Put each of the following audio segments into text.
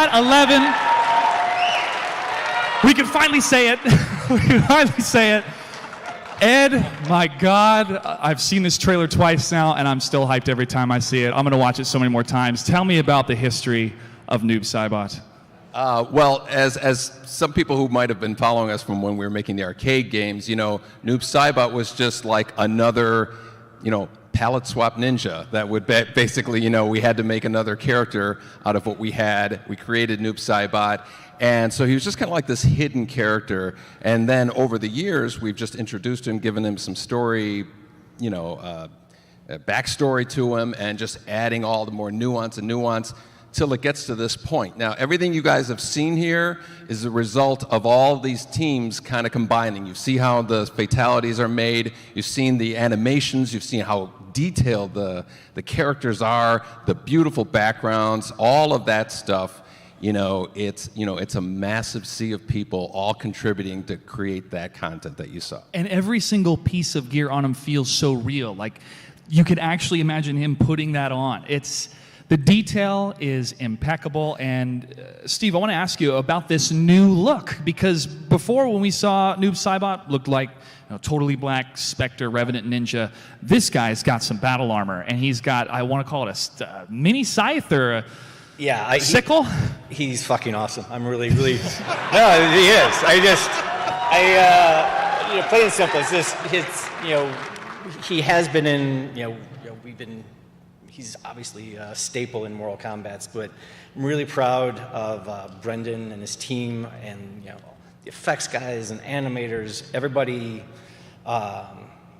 Kombat 11. We can finally say it. We can finally say it. Ed, my God, I've seen this trailer twice now, and I'm still hyped every time I see it. I'm going to watch it so many more times. Tell me about the history of Noob Saibot. Well, as some people who might have been following us from when we were making the arcade games, you know, Noob Saibot was just like another, you know, palette swap ninja that would basically, you know, we had to make another character out of what we had. We created Noob Saibot, and so he was just kind of like this hidden character. And then over the years, we've just introduced him, given him some story, you know, backstory to him, and just adding all the more nuance till it gets to this point. Now, everything you guys have seen here is the result of all these teams kind of combining. You see how the fatalities are made, you've seen the animations, you've seen how detailed the characters are, the beautiful backgrounds, all of that stuff. You know, it's a massive sea of people all contributing to create that content that you saw. And every single piece of gear on him feels so real. Like, you could actually imagine him putting that on. The detail is impeccable. And Steve, I want to ask you about this new look, because before, when we saw Noob Saibot, looked like, you know, totally black Spectre, Revenant Ninja. This guy's got some battle armor, and he's got, I want to call it a mini scythe or a sickle. He's fucking awesome. I'm really, no, he is. You know, plain and simple. It's just, you know, he has been in, he's obviously a staple in Mortal Kombat, but I'm really proud of Brendan and his team, and, you know, the effects guys and animators, everybody.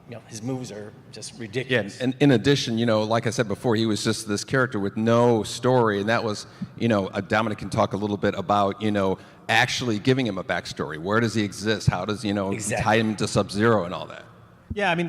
You know, his moves are just ridiculous. Yeah, and in addition, you know, like I said before, he was just this character with no story, and that was, you know, Dominic can talk a little bit about, you know, actually giving him a backstory. Where does he exist? How does, you know, tie him to Sub-Zero and all that? Yeah, I mean,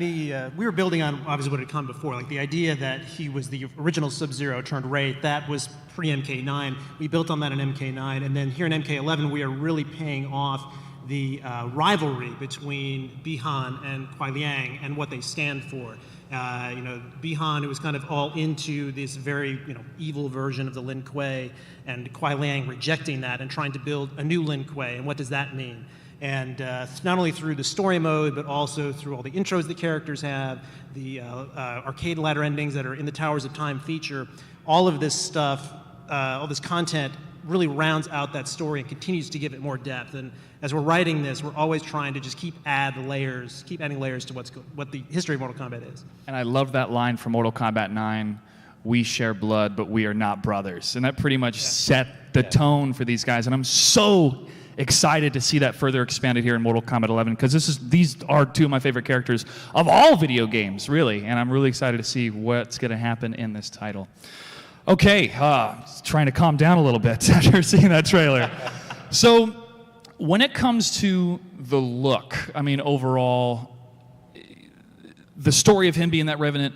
we were building on obviously what had come before, like the idea that he was the original Sub-Zero turned Wraith. That was pre-MK9. We built on that in MK9, and then here in MK11, we are really paying off the rivalry between Bihan and Kuai Liang and what they stand for. You know, Bihan, who was kind of all into this very, you know, evil version of the Lin Kuei, and Kuai Liang rejecting that and trying to build a new Lin Kuei. And what does that mean? And not only through the story mode, but also through all the intros the characters have, the arcade ladder endings that are in the Towers of Time feature, all of this stuff, all this content really rounds out that story and continues to give it more depth. And as we're writing this, we're always trying to just keep adding layers to what the history of Mortal Kombat is. And I love that line from Mortal Kombat 9, "We share blood, but we are not brothers." And that pretty much set the tone for these guys. And I'm so excited to see that further expanded here in Mortal Kombat 11, because these are two of my favorite characters of all video games, really. And I'm really excited to see what's going to happen in this title. Okay, trying to calm down a little bit after seeing that trailer. So, when it comes to the look, I mean, overall, the story of him being that Revenant,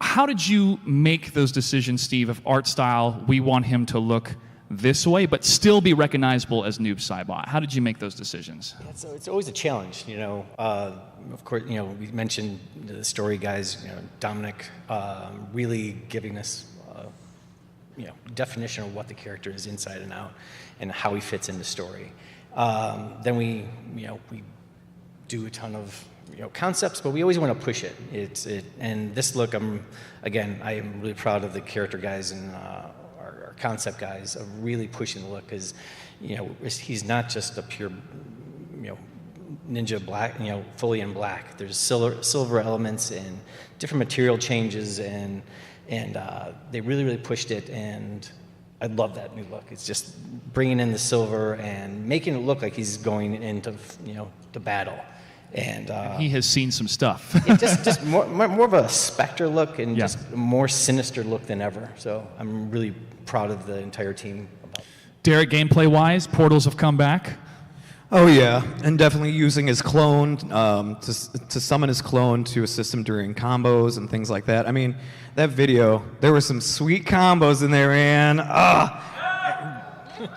how did you make those decisions, Steve, of art style, we want him to look this way, but still be recognizable as Noob Saibot? How did you make those decisions? Yeah, so it's always a challenge, you know. Of course, you know, we mentioned the story guys, you know, Dominic, really giving us, you know, definition of what the character is inside and out, and how he fits in the story. Then we do a ton of, you know, concepts, but we always want to push it. And this look, I am really proud of the character guys and our concept guys of really pushing the look, because, you know, he's not just a pure, you know, ninja black, you know, fully in black. There's silver elements and different material changes, and they really pushed it, and I love that new look. It's just bringing in the silver and making it look like he's going into, you know, the battle. And he has seen some stuff. Yeah, just more of a Spectre look, and just a more sinister look than ever. So I'm really proud of the entire team. Derek, gameplay-wise, Portals have come back. Oh yeah, and definitely using his clone to summon his clone to assist him during combos and things like that. I mean, that video, there were some sweet combos in there, man.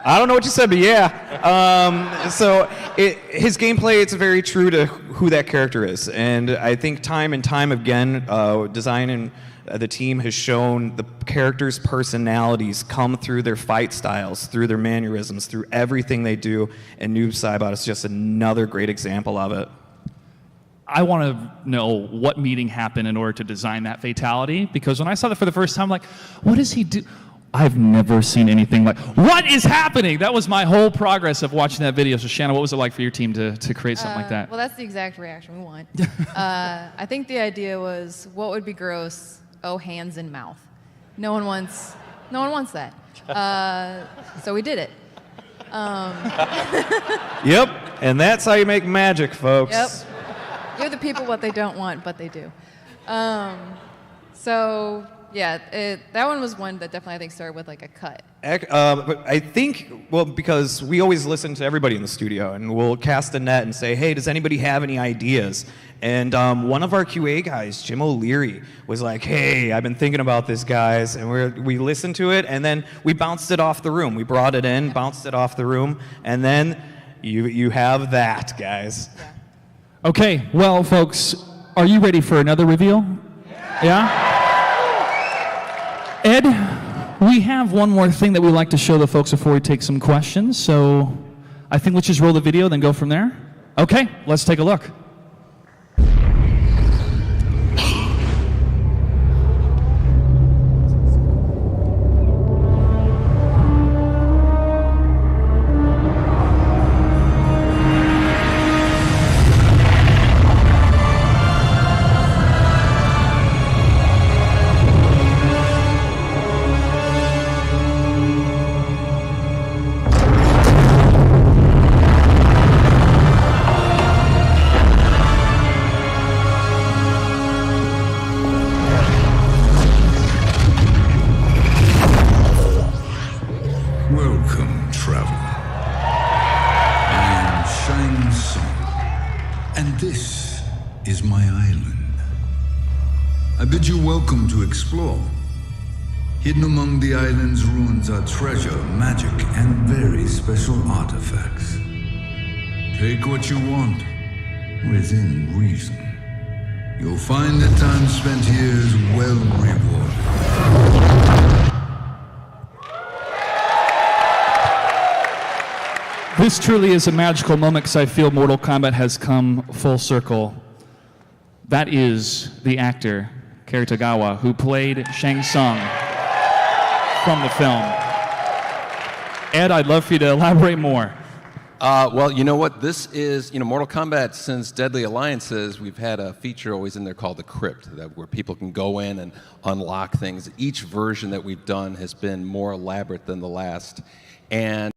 I don't know what you said, but yeah. So his gameplay, it's very true to who that character is, and I think time and time again, design and The team has shown the characters' personalities come through their fight styles, through their mannerisms, through everything they do, and Noob Saibot is just another great example of it. I want to know what meeting happened in order to design that fatality, because when I saw that for the first time, I'm like, what does he do? I've never seen anything like, what is happening? That was my whole progress of watching that video. So Shanna, what was it like for your team to create something like that? Well, that's the exact reaction we want. I think the idea was, what would be gross? Oh, hands and mouth. No one wants that. So we did it. Yep, and that's how you make magic, folks. Yep. Give the people what they don't want, but they do. So yeah, that one was one that definitely I think started with like a cut. But I think, well, because we always listen to everybody in the studio, and we'll cast a net and say, hey, does anybody have any ideas? And one of our QA guys, Jim O'Leary, was like, hey, I've been thinking about this, guys. And we listened to it, and then we bounced it off the room. We brought it in, bounced it off the room, and then you have that, guys. Yeah. Okay, well, folks, are you ready for another reveal? Yeah? Ed, we have one more thing that we'd like to show the folks before we take some questions, so I think let's just roll the video, then go from there. Okay, let's take a look. Welcome, traveler. I am Shang Tsung, and this is my island. I bid you welcome to explore. Hidden among the island's ruins are treasure, magic, and very special artifacts. Take what you want, within reason. You'll find that time spent here is well rewarded. This truly is a magical moment because I feel Mortal Kombat has come full circle. That is the actor, Karitagawa, who played Shang Tsung from the film. Ed, I'd love for you to elaborate more. Well, you know what? This is, Mortal Kombat, since Deadly Alliances, we've had a feature always in there called the Crypt, where people can go in and unlock things. Each version that we've done has been more elaborate than the last. And